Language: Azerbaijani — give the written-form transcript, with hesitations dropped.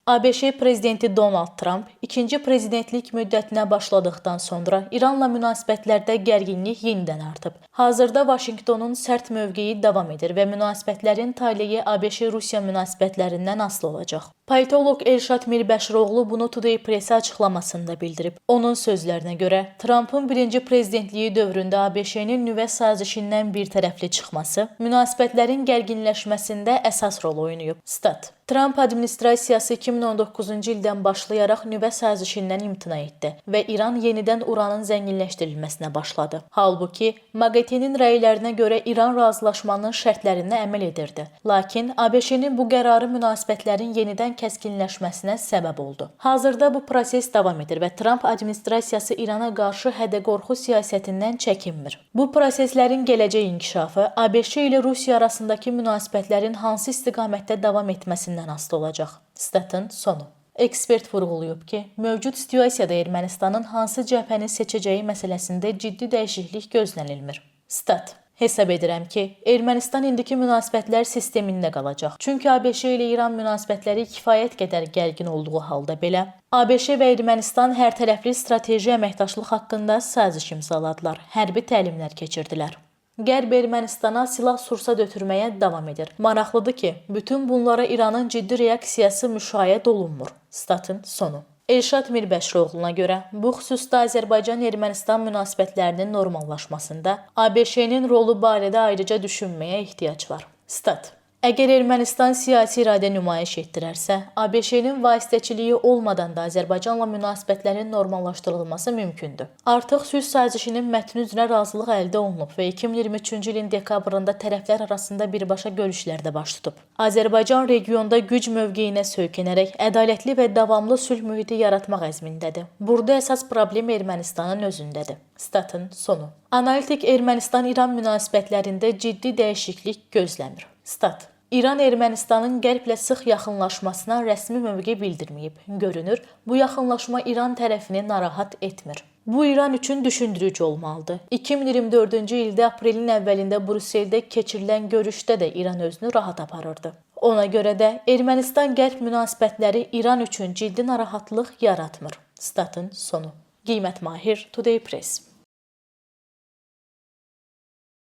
ABŞ prezidenti Donald Trump ikinci prezidentlik müddətinə başladıqdan sonra İranla münasibətlərdə gərginlik yenidən artıb. Hazırda Vaşinqtonun sərt mövqeyi davam edir və münasibətlərin taleyi ABŞ-Rusiya münasibətlərindən asılı olacaq. Politoloq Elşad Mirbəşiroğlu bunu Today Press açıqlamasında bildirib. Onun sözlərinə görə, Trumpın birinci prezidentliyi dövründə ABŞ-nin nüvə sazişindən bir tərəfli çıxması münasibətlərin gərginləşməsində əsas rol oynayıb. Stat. Trump administrasiyası 2019-cu ildən başlayaraq nüvə sazişindən imtina etdi və İran yenidən uranın zənginləşdirilməsinə başladı. Halbuki, MAGATE-nin rəylərinə görə İran razılaşmanın şərtlərinə əməl edirdi. Lakin ABŞ-nin bu qərarı münasibətlərin yenidən kəskinləşməsinə səbəb oldu. Hazırda bu proses davam edir və Trump administrasiyası İrana qarşı hədə-qorxu siyasətindən çəkinmir. Bu proseslərin gələcək inkişafı ABŞ ilə Rusiya arasındakı münasibətlərin hansı istiqamətdə davam etməsindən asılı olacaq. Statın sonu. Ekspert vurğulayıb ki, mövcud situasiyada Ermənistanın hansı cəbhəni seçəcəyi məsələsində ciddi dəyişiklik gözlənilmir. Stat. Hesab edirəm ki, Ermənistan indiki münasibətlər sistemində qalacaq. Çünki ABŞ ilə İran münasibətləri kifayət qədər gərgin olduğu halda belə, ABŞ və Ermənistan hərtərəfli strateji əməkdaşlıq haqqında saziş imzaladılar, hərbi təlimlər keçirdilər. Qərb Ermənistana silah-sursat ötürməyə davam edir. Maraqlıdır ki, bütün bunlara İranın ciddi reaksiyası müşahidə olunmur. Statın sonu. Elşad Mirbəşiroğlu'na görə, bu xüsusda Azərbaycan-Ermənistan münasibətlərinin normallaşmasında ABŞ-nin rolu barədə ayrıca düşünməyə ehtiyac var. Stat. Əgər Ermənistan siyasi iradə nümayiş etdirərsə, ABŞ-nin vasitəçiliyi olmadan da Azərbaycanla münasibətlərin normallaşdırılması mümkündür. Artıq sülh sazişinin mətni üzrə razılıq əldə olunub və 2023-cü ilin dekabrında tərəflər arasında birbaşa görüşlər də baş tutub. Azərbaycan regionda güc mövqeyinə söykənərək ədalətli və davamlı sülh mühiti yaratmaq əzmindədir. Burada əsas problem Ermənistanın özündədir. Statın sonu. Analitik Ermənistan-İran münasibətlərində ciddi dəyişiklik gözləmir. Stat. İran Ermənistanın Qərblə sıx yaxınlaşmasına rəsmi mövqe bildirməyib. Görünür, bu yaxınlaşma İran tərəfini narahat etmir. Bu İran üçün düşündürücü olmalıdır. 2024-cü ildə aprelin əvvəlində Brüsseldə keçirilən görüşdə də İran özünü rahat aparırdı. Ona görə də Ermənistan-Qərb münasibətləri İran üçün ciddi narahatlıq yaratmır. Statın sonu. Qiymət Mahir, Today Press.